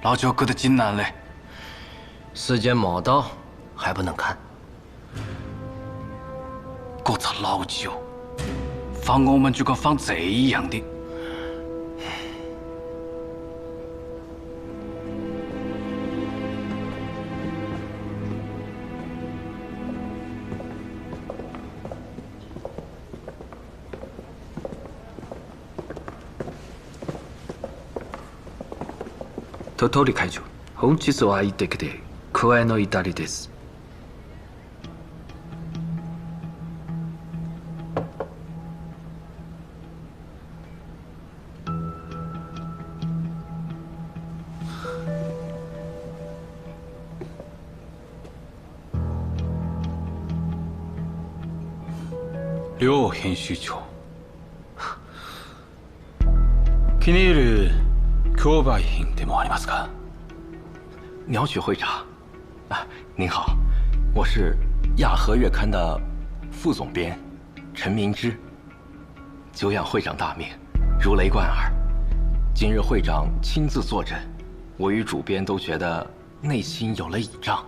老舅觉得紧难嘞。时间没到，还不能看。这只老舅，放我们就跟放贼一样的。鳥取会長、本日は相手で加えの至りです。両編集長、気に入る競売品でもありますか？鸟取会长，您好，我是亚和月刊的副总编陈明之。久仰会长大名，如雷贯耳。今日会长亲自坐诊，我与主编都觉得内心有了倚仗。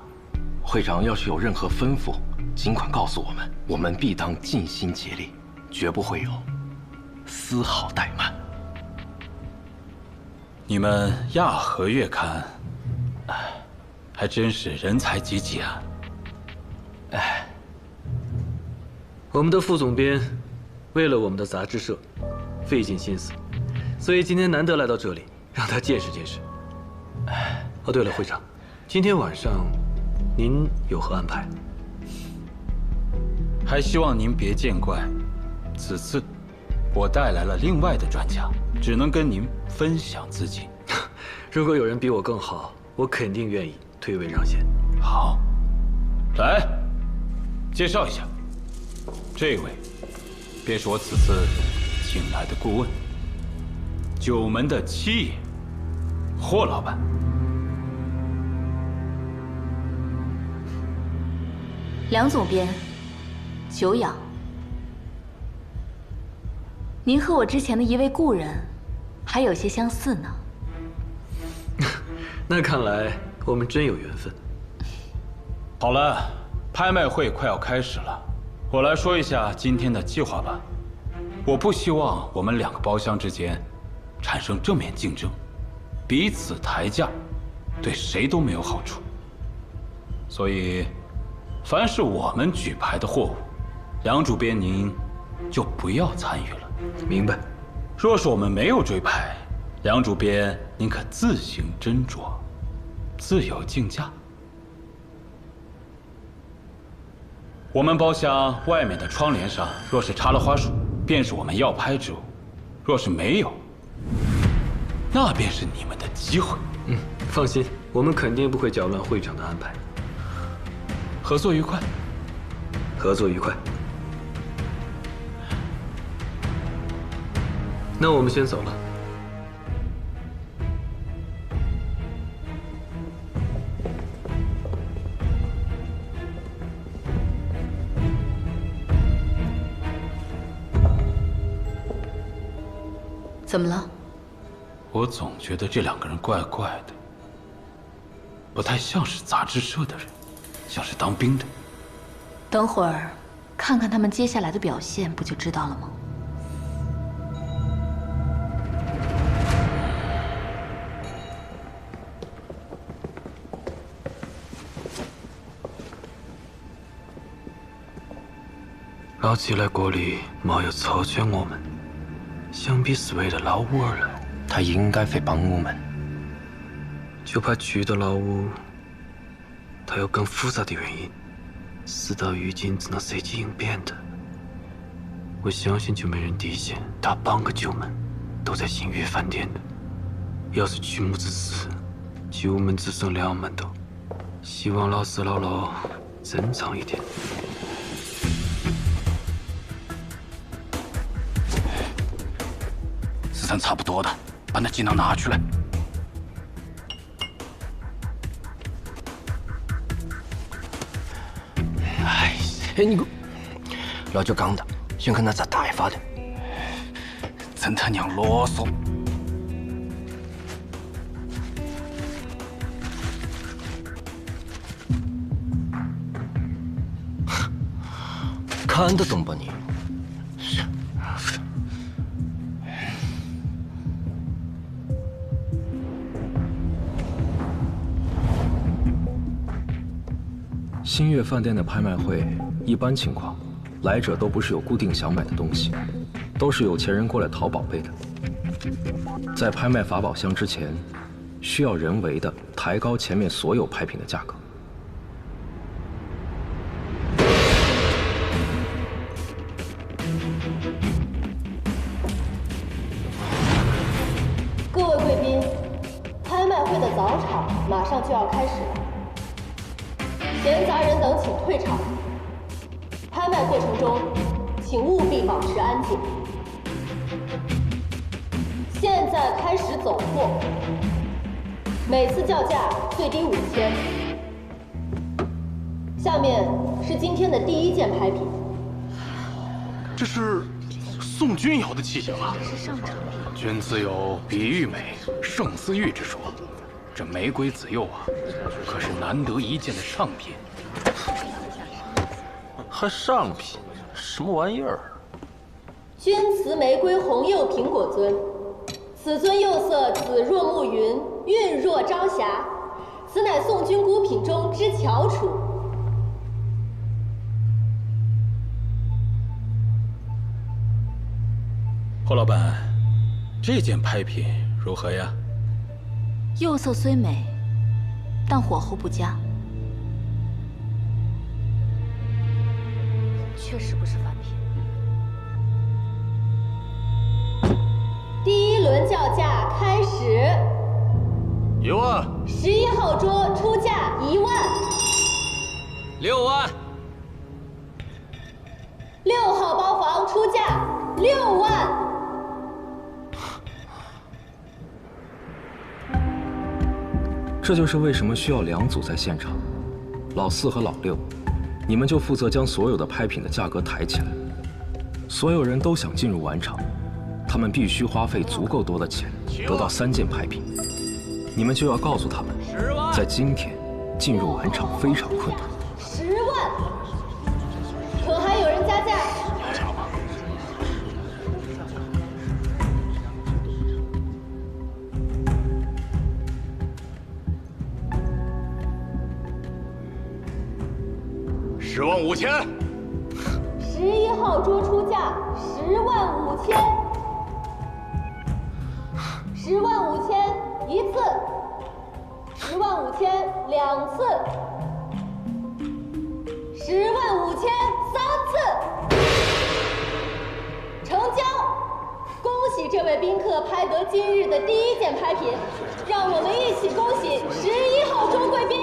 会长要是有任何吩咐，尽管告诉我们，我们必当尽心竭力，绝不会有丝毫怠慢。你们亚和月刊，还真是人才济济啊！我们的副总编为了我们的杂志社费尽心思，所以今天难得来到这里，让他见识见识。哦，对了，会长，今天晚上您有何安排？还希望您别见怪，此次我带来了另外的专家，只能跟您分享自己。如果有人比我更好，我肯定愿意退位让贤。好，来介绍一下，这位便是我此次请来的顾问，九门的七爷霍老板。梁总编，久仰。您和我之前的一位故人还有些相似呢。那看来我们真有缘分。好了，拍卖会快要开始了，我来说一下今天的计划吧。我不希望我们两个包厢之间产生正面竞争，彼此抬价，对谁都没有好处。所以，凡是我们举牌的货物，梁主编您就不要参与了。明白。若是我们没有追牌，梁主编您可自行斟酌，自由竞价。我们包厢外面的窗帘上若是插了花束，便是我们要拍之物；若是没有，那便是你们的机会。放心，我们肯定不会搅乱会长的安排。合作愉快。合作愉快。那我们先走了。怎么了？我总觉得这两个人怪怪的，不太像是杂志社的人，像是当兵的。等会儿看看他们接下来的表现，不就知道了吗？老季来国里没有成全我们，想必是为了老五而来。他应该会帮我们。就怕去到老五，他有更复杂的原因，事到如今只能随机应变的。我相信就没人提前打半个九门都在新月饭店的。要是曲目之时，九门只剩2门多，希望老师老老珍藏一点。时辰差不多的，把那锦囊拿出来。哎，你个老舅讲的，想看他咋大发的。真他娘啰嗦！看得懂吧你？新月饭店的拍卖会，一般情况，来者都不是有固定想买的东西，都是有钱人过来淘宝贝的。在拍卖法宝箱之前，需要人为的抬高前面所有拍品的价格。各位贵宾，拍卖会的早场马上就要开始了。闲杂人等请退场。拍卖过程中，请务必保持安静。现在开始走货，每次叫价最低5000。下面是今天的第一件拍品。这是宋君瑶的器型啊！君自有比玉美胜似玉之说，这玫瑰紫釉啊，可是难得一见的上品。还上品？什么玩意儿？钧瓷玫瑰红釉苹果尊，此尊釉色紫若暮云，韵若朝霞，此乃宋君孤品中之翘楚。侯老板，这件拍品如何呀？釉色虽美，但火候不佳，确实不是凡品。第一轮叫价开始。1万。11号桌出价1万。6万。6号包房出价6万。这就是为什么需要2组在现场，老4和老6，你们就负责将所有的拍品的价格抬起来。所有人都想进入晚场，他们必须花费足够多的钱得到3件拍品。你们就要告诉他们，在今天进入晚场非常困难。10万，可还有人加价？10万5千。11号桌出价10万5千。10万5千1次，10万5千2次，10万5千3次，成交！恭喜这位宾客拍得今日的第1件拍品，让我们一起恭喜11号桌贵宾。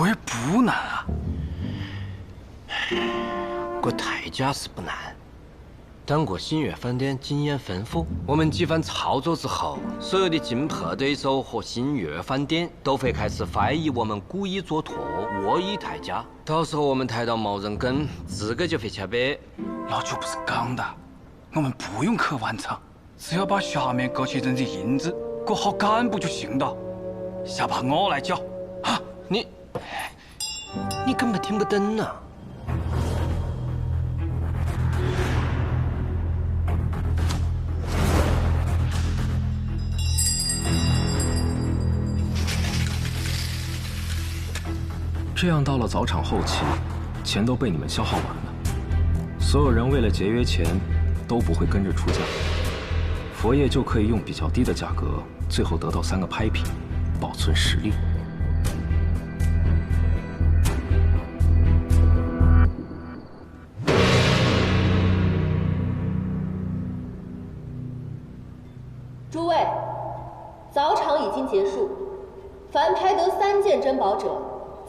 这不难啊，这抬价是不难，但我新月饭店经验丰富，我们几番操作之后，所有的竞拍对手和新月饭店都会开始怀疑我们故意做托、恶意抬价，到时候我们抬到冇人跟，自个就会吃瘪。老邱不是讲的，我们不用去晚场，只要把下面这些人的银子过好干部就行了。下把我来缴，啊！你根本听不懂啊！这样到了早场后期，钱都被你们消耗完了，所有人为了节约钱，都不会跟着出价，佛爷就可以用比较低的价格，最后得到3个拍品，保存实力。诸位，早场已经结束，凡拍得3件珍宝者，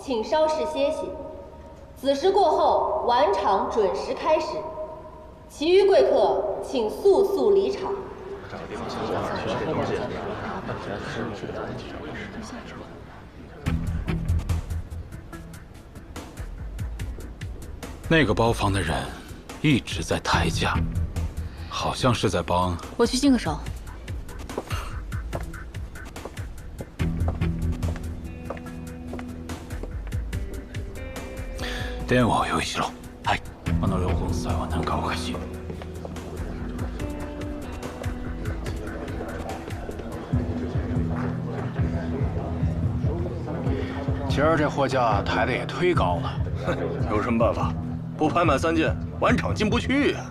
请稍事歇息。子时过后，晚场准时开始，其余贵客请速速离场。那个包房的人一直在抬价，好像是在帮。我去净个手。電話を用意しろ。はい。両本妻は何かおかしい。今儿这货价抬的也忒高了，有什么办法？不拍满3件，晚场进不去呀。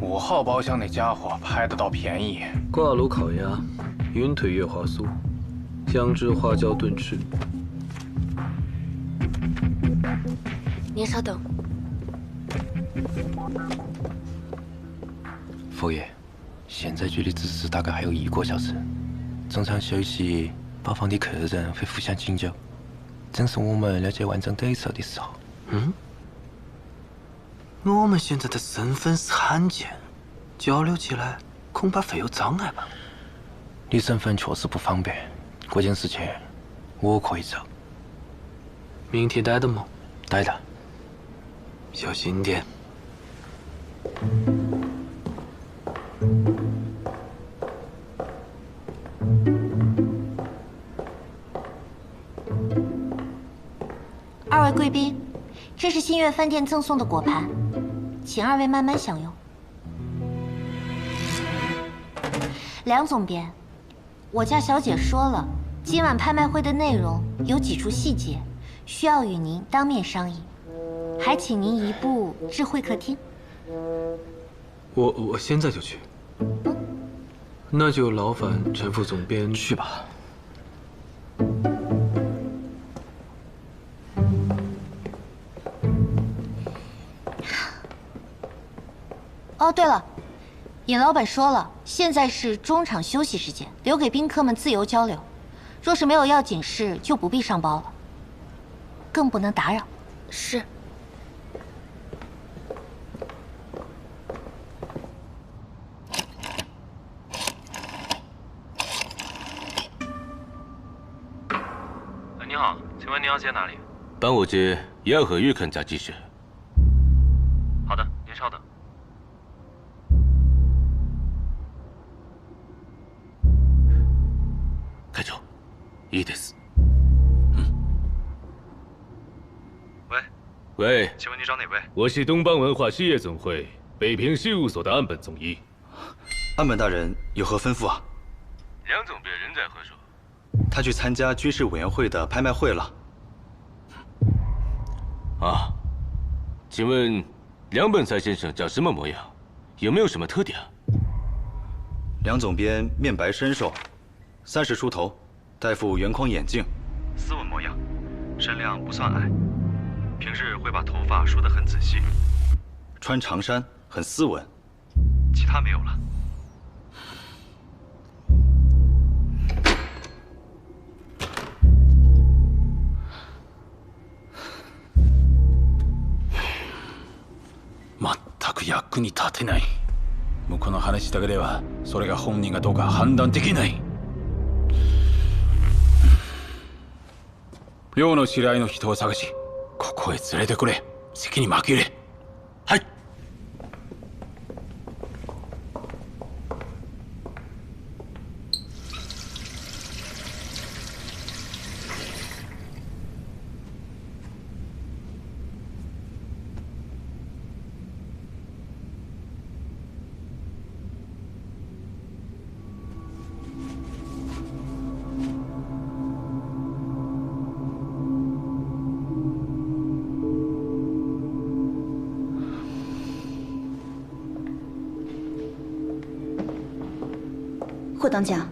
5号包厢那家伙拍得倒便宜。挂炉烤鸭，云腿月华酥，姜汁花椒炖翅。您稍等。佛爷，现在距离子时大概还有1个小时。中场休息，包房的客人会互相请教，正是我们了解完整对手的时候。我们现在的身份是罕见，交流起来恐怕会有障碍吧？你身份确实不方便，这件事情我可以做。明天带的吗？带的。小心点。2位贵宾，这是新月饭店赠送的果盘，请2位慢慢享用。梁总编，我家小姐说了，今晚拍卖会的内容有几处细节需要与您当面商议，还请您移步智慧客厅。我现在就去。那就劳烦陈副总编去吧。哦，对了，尹老板说了，现在是中场休息时间，留给宾客们自由交流。若是没有要紧事，就不必上包了，更不能打扰。是。你好，请问您要接哪里？帮我接亚和玉肯家技师。好的，您稍等。会長、いいです。喂。喂，请问你找哪位？我是东方文化事业总会北平事务所的岸本总一。岸本大人有何吩咐啊？梁总编人在何处？他去参加军事委员会的拍卖会了。啊，请问梁本才先生长什么模样？有没有什么特点啊？梁总编面白身瘦，30出头，戴副圆框眼镜，斯文模样，身量不算矮，平日会把头发梳得很仔细，穿长衫很斯文，其他没有了。全く役に立てない。向こうの話だけではそれが本人がどうか判断できない。陽の知り合いの人を探し、ここへ連れてくれ。席に紛れ。はい。霍当家，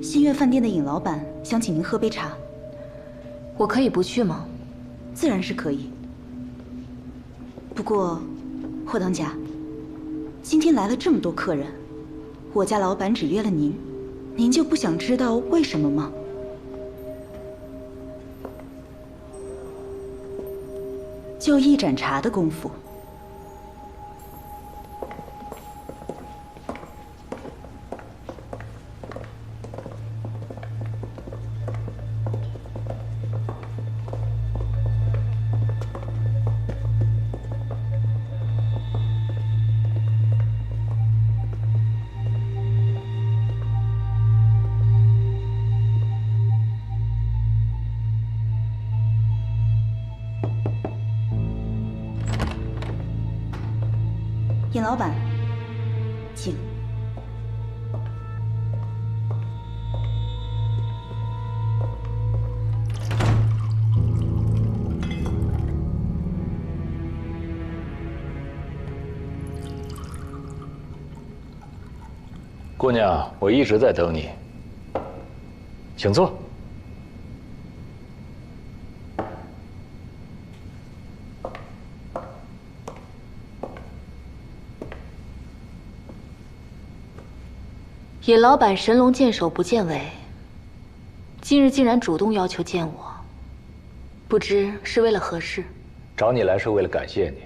新月饭店的尹老板想请您喝杯茶。我可以不去吗？自然是可以。不过，霍当家，今天来了这么多客人，我家老板只约了您，您就不想知道为什么吗？就一盏茶的功夫。尹老板，请。姑娘，我一直在等你，请坐。尹老板神龙见首不见尾，今日竟然主动要求见我，不知是为了何事？找你来是为了感谢你，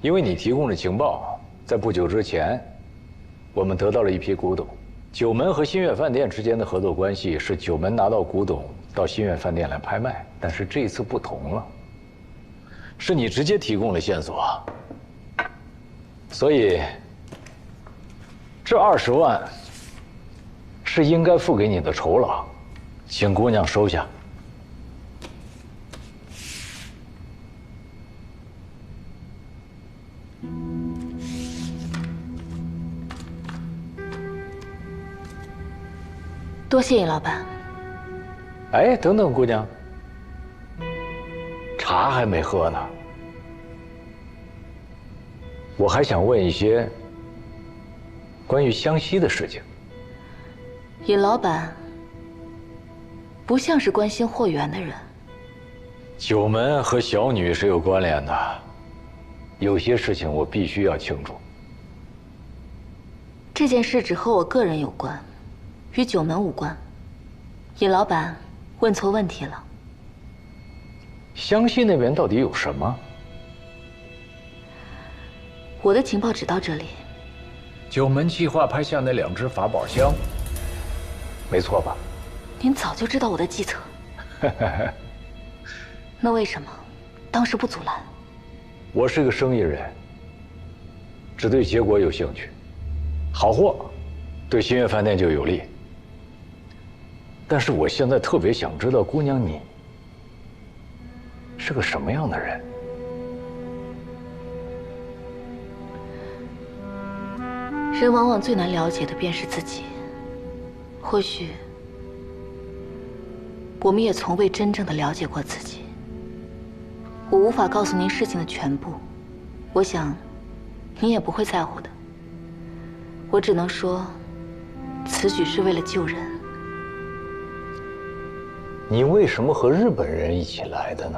因为你提供的情报，在不久之前。 我们得到了一批古董，九门和新月饭店之间的合作关系是九门拿到古董到新月饭店来拍卖，但是这一次不同了，是你直接提供了线索，所以这20万是应该付给你的酬劳，请姑娘收下。 多谢尹老板。哎，等等，姑娘，茶还没喝呢。我还想问一些关于湘西的事情。尹老板不像是关心货源的人。九门和小女是有关联的，有些事情我必须要清楚。这件事只和我个人有关。 与九门无关，尹老板问错问题了。湘西那边到底有什么？我的情报只到这里。九门计划拍下那2只法宝箱，没错吧？您早就知道我的计策。那为什么当时不阻拦？我是个生意人，只对结果有兴趣。好货，对新月饭店就有利。 但是我现在特别想知道，姑娘你是个什么样的人？人往往最难了解的便是自己。或许我们也从未真正的了解过自己。我无法告诉您事情的全部，我想您也不会在乎的。我只能说，此举是为了救人。 你为什么和日本人一起来的呢？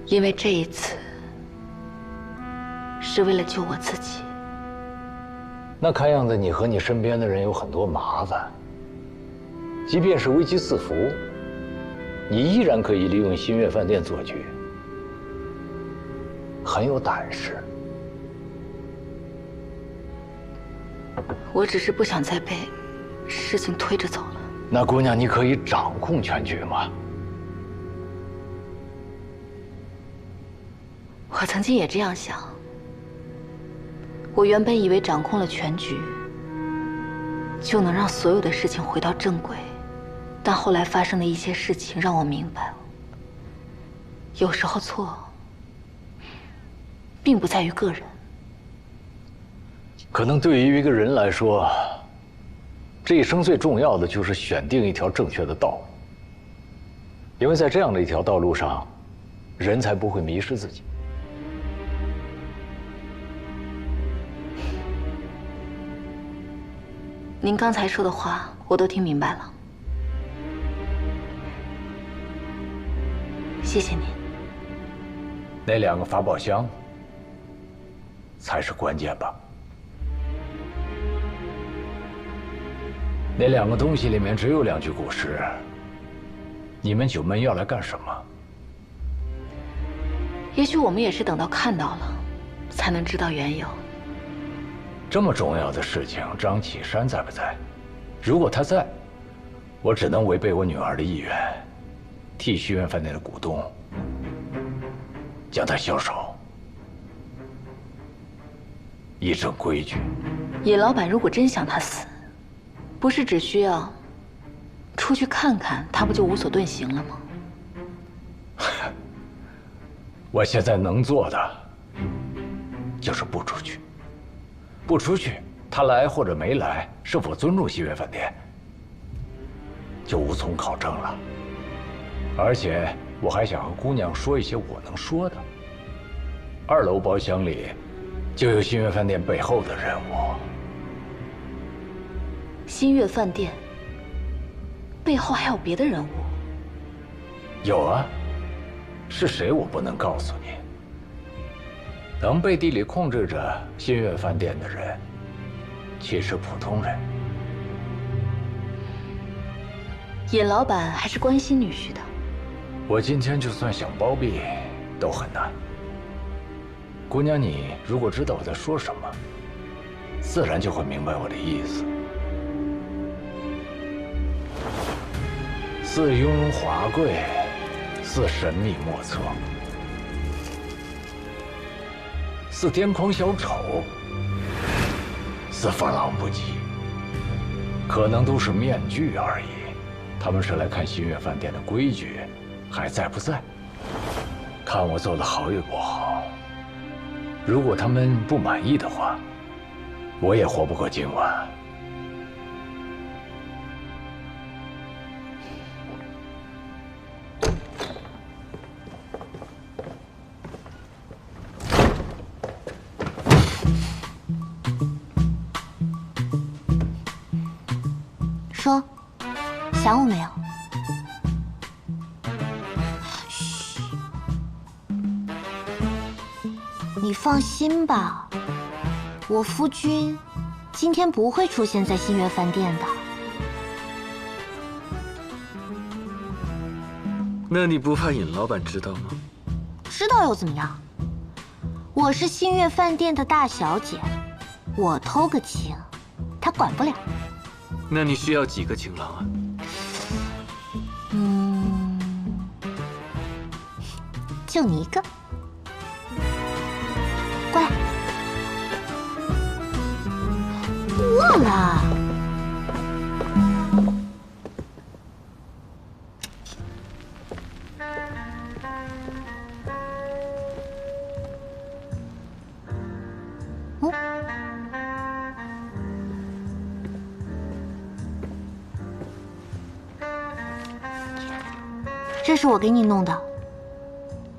因为这一次是为了救我自己。那看样子你和你身边的人有很多麻烦。即便是危机四伏，你依然可以利用新月饭店做局，很有胆识。 我只是不想再被事情推着走了。那姑娘，你可以掌控全局吗？我曾经也这样想。我原本以为掌控了全局，就能让所有的事情回到正轨，但后来发生的一些事情让我明白了，有时候错，并不在于个人。 可能对于一个人来说，这一生最重要的就是选定一条正确的道路，因为在这样的一条道路上，人才不会迷失自己。您刚才说的话，我都听明白了，谢谢您。那2个法宝箱才是关键吧？ 那2个东西里面只有2句古诗。你们九门要来干什么？也许我们也是等到看到了，才能知道缘由。这么重要的事情，张启山在不在？如果他在，我只能违背我女儿的意愿，替虚苑饭店的股东将他销售，以正规矩。尹老板如果真想他死，不是只需要出去看看，他不就无所遁形了吗？我现在能做的就是不出去。不出去，他来或者没来，是否尊重新月饭店，就无从考证了。而且我还想和姑娘说一些我能说的。2楼包厢里就有新月饭店背后的人物。新月饭店背后还有别的人物？有啊，是谁我不能告诉你。能背地里控制着新月饭店的人，其实普通人。尹老板还是关心女婿的。我今天就算想包庇，都很难。姑娘，你如果知道我在说什么，自然就会明白我的意思。似雍容华贵，似神秘莫测，似癫狂小丑，似放浪不羁，可能都是面具而已。他们是来看新月饭店的规矩还在不在，看我做的好与不好。如果他们不满意的话，我也活不过今晚。说，想我没有？嘘，你放心吧，我夫君今天不会出现在新月饭店的。那你不怕尹老板知道吗？知道又怎么样？我是新月饭店的大小姐，我偷个情，他管不了。那你需要几个情郎啊？就你一个。过来。饿了。这是我给你弄的，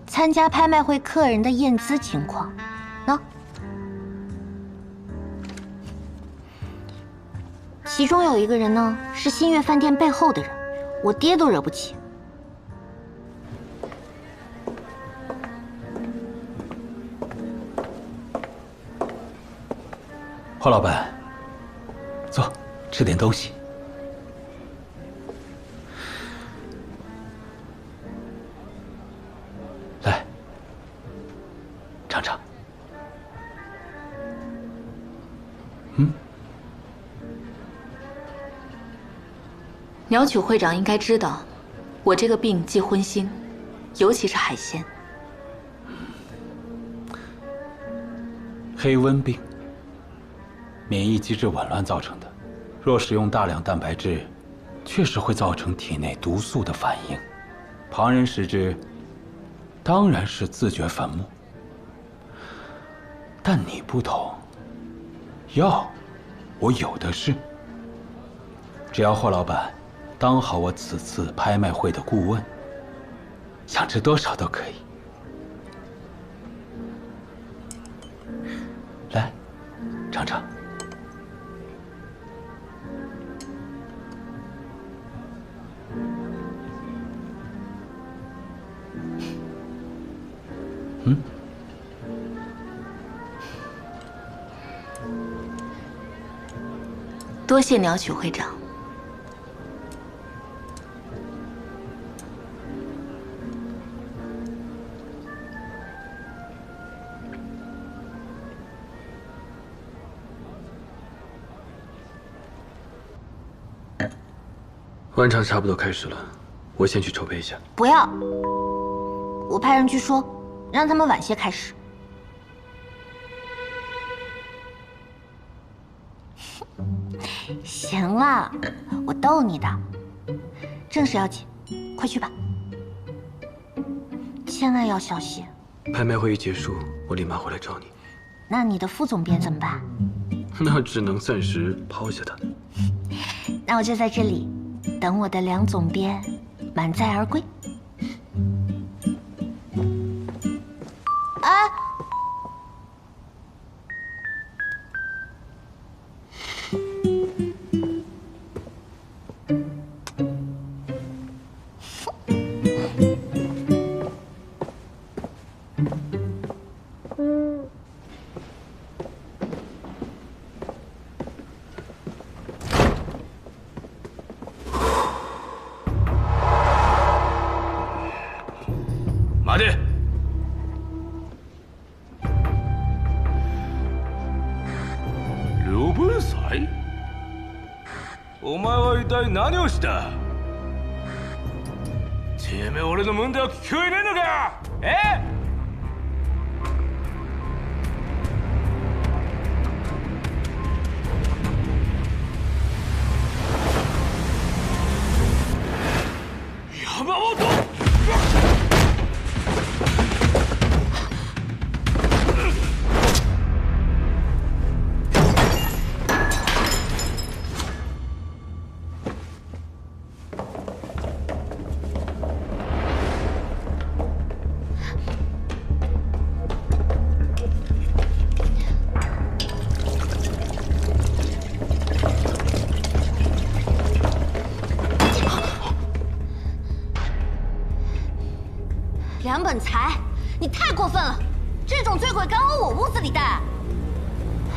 参加拍卖会客人的验资情况。喏，其中有一个人呢是新月饭店背后的人，我爹都惹不起。华老板，坐，吃点东西。来，尝尝。鸟曲会长应该知道，我这个病忌荤腥，尤其是海鲜。黑温病，免疫机制紊乱造成的。若使用大量蛋白质，确实会造成体内毒素的反应。旁人食之，当然是自掘坟墓。但你不同，药我有的是。只要霍老板当好我此次拍卖会的顾问，想吃多少都可以。来，尝尝。多谢鸟曲会长。晚场差不多开始了，我先去筹备一下。不要，我派人去说，让他们晚些开始。行了，我逗你的。正事要紧，快去吧，千万要小心。拍卖会一结束，我立马回来找你。那你的副总编怎么办？那只能暂时抛下他。那我就在这里，等我的梁总编满载而归。哎。 待て。両分祭？お前は一体何をした？てめえ俺の問題は聞こえねえのか？え？山本！ 梁本才，你太过分了！这种醉鬼敢往我屋子里带，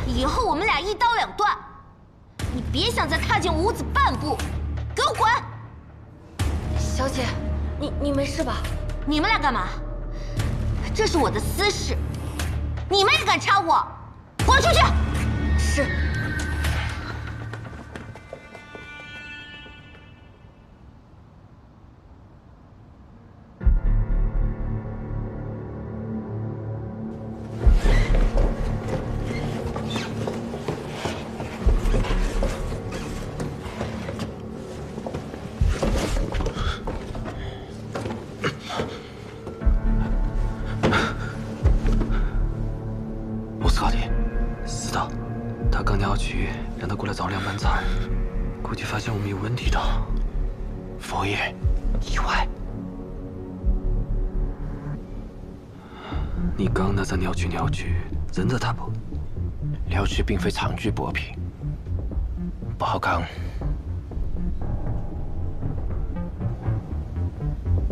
以后我们俩一刀两断！你别想再踏进我屋子半步，给我滚！小姐，你没事吧？你们俩干嘛？这是我的私事，你们也敢插我？滚出去！是。 让他过来找梁本才，估计发现我们有问题的。佛爷，意外。你刚那在鸟区，人在他不？鸟区并非长居薄平，不好讲。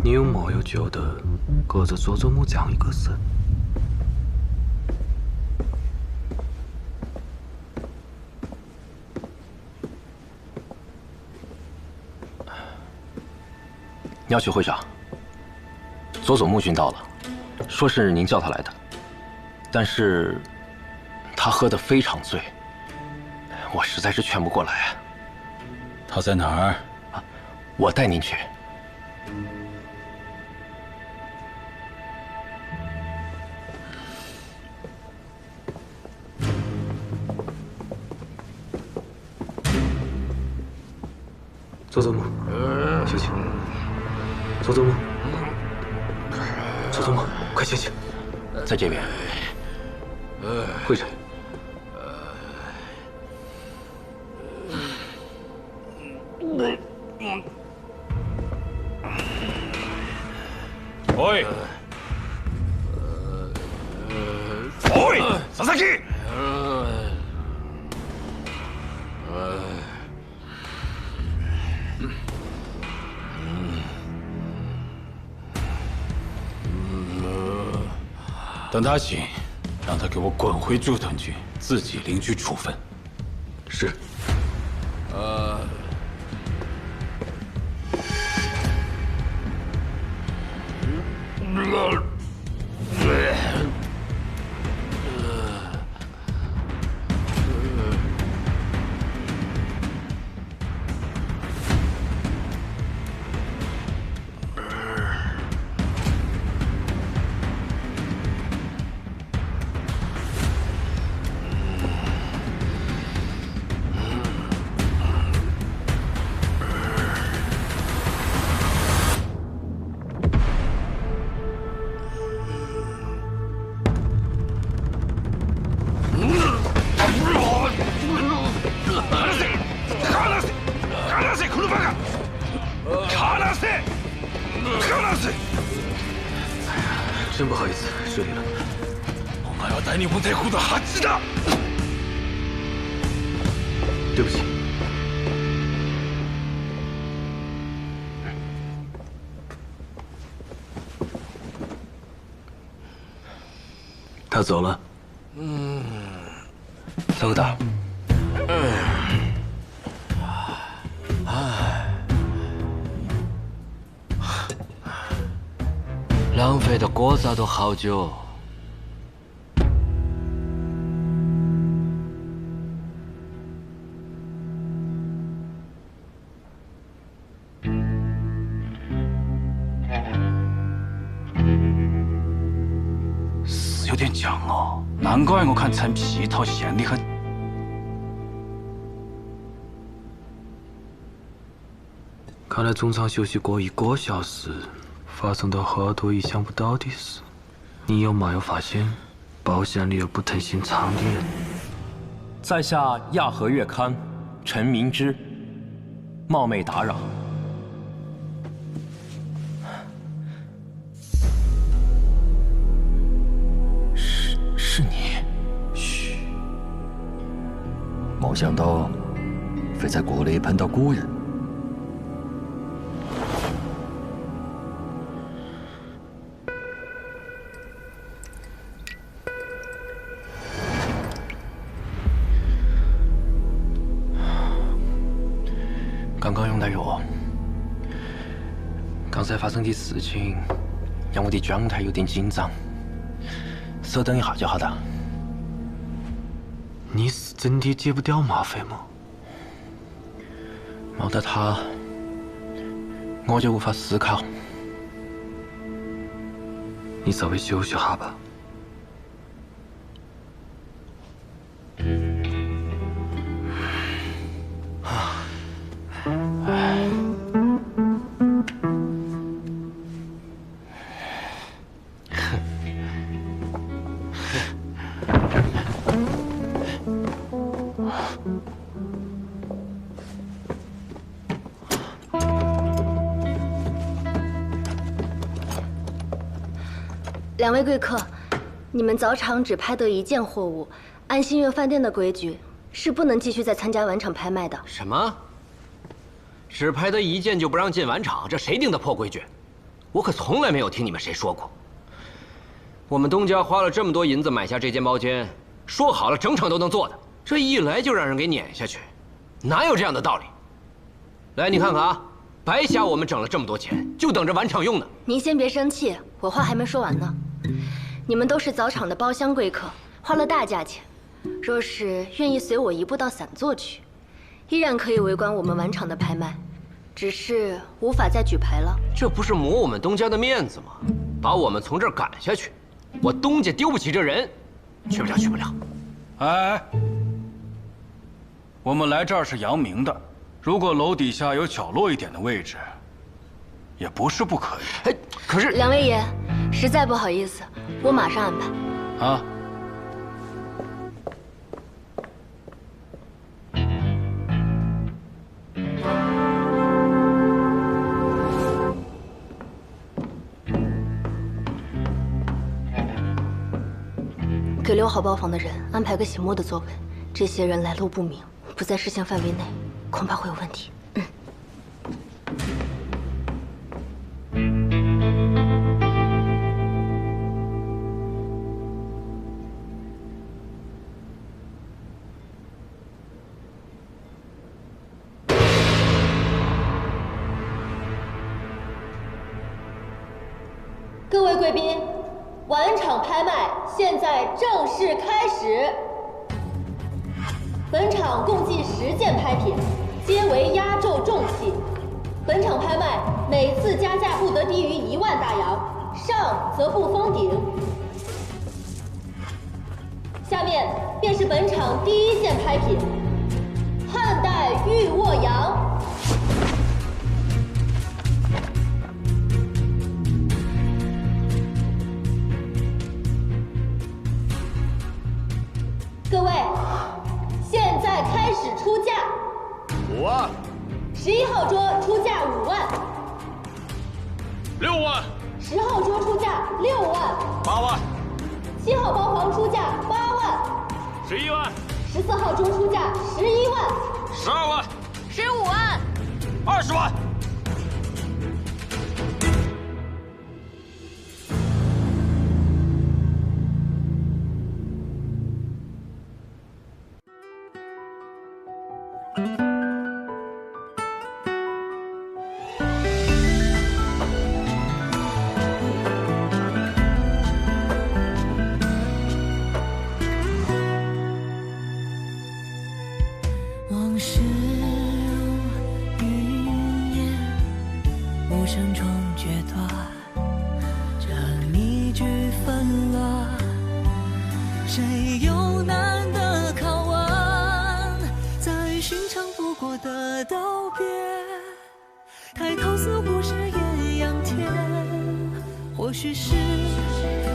你有没有觉得，隔着佐佐木这样一个人？ 鸟区会长，佐佐木君到了，说是您叫他来的，但是他喝得非常醉，我实在是劝不过来啊。他在哪儿？我带您去。佐佐木，醒醒！ 佐佐木，佐佐木，快醒醒！在这边。会长。おい！おい！佐々木！等他醒，让他给我滚回驻屯局，自己领取处分。是。真不好意思，失礼了。我们要带你们在乎的哈基的。对不起。他走了。走的。浪费的锅子都好久。是有点犟哦，难怪我看陈皮套咸得很。看来中场休息过1个小时。发生了好多意想不到的事，你有没有发现，包厢里有不同心肠的人？在下亚和月刊陈明之，冒昧打扰。是你？嘘！没想到会在国内碰到古人。刚刚用的药，刚才发生的事情让我的状态有点紧张，稍等一下就好了。你是真的戒不掉吗啡吗？没得他，我就无法思考。你稍微休息下吧。2位贵客，你们早场只拍得1件货物，按新月饭店的规矩是不能继续再参加晚场拍卖的。什么？只拍得1件就不让进晚场？这谁定的破规矩？我可从来没有听你们谁说过。我们东家花了这么多银子买下这间包间，说好了整场都能做的，这一来就让人给撵下去，哪有这样的道理？来，你看看啊，白瞎我们整了这么多钱，就等着晚场用呢。您先别生气，我话还没说完呢。你们都是早场的包厢贵客，花了大价钱，若是愿意随我一步到散座去，依然可以围观我们晚场的拍卖，只是无法再举牌了。这不是抹我们东家的面子吗？把我们从这儿赶下去，我东家丢不起这人，去不了，去不了。哎，我们来这儿是扬名的，如果楼底下有角落一点的位置，也不是不可以。哎，可是2位爷，实在不好意思，我马上安排。啊。给6号包房的人安排个醒目的座位，这些人来路不明，不在视线范围内，恐怕会有问题。各位贵宾，晚场拍卖现在正式开始。本场共计10件拍品，皆为压轴重器。本场拍卖每次加价不得低于1万大洋，上则不封顶。下面便是本场第1件拍品——汉代玉卧羊。各位，现在开始出价。5万。11号桌出价5万。6万。10号桌出价6万，8万，7号包房出价8万，11万，14号桌出价11万，12万，15万，20万。往事如云烟，无声中决断，这谜局纷乱，谁又难得考完？在寻常不过的道别，抬头似乎是艳阳天，或许是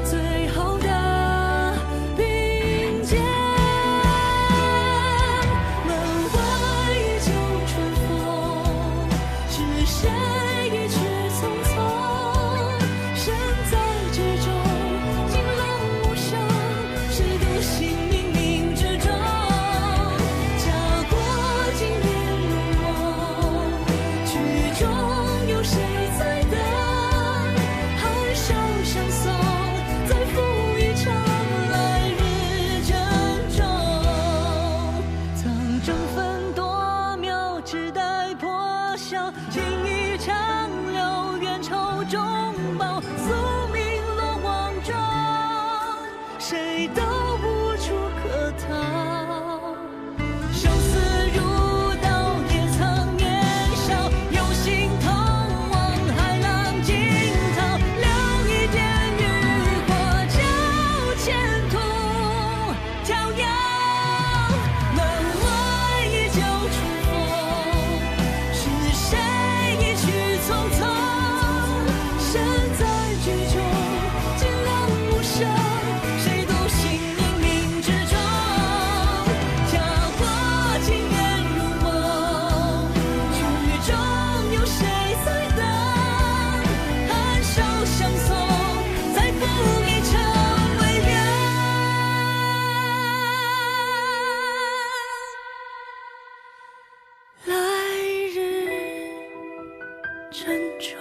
最后的并肩。谁一去匆匆，身在剧中，惊浪无声，谁独行冥冥之中。家国经年如梦，曲中有谁在等？含笑相送，再赴一场来日珍重。曾争分夺秒，只待破晓。一场流，冤仇终报，宿命落网中，谁都无处可逃。生死如刀，也曾年少，有心同往海浪惊涛，留一点余火，照前途飘摇。门外依旧春风，是谁匆匆，身在剧中，惊浪无声，谁独行冥冥之中。家国经年如梦，曲中有谁在等？含笑相送，再赴一场为缘。来日珍重。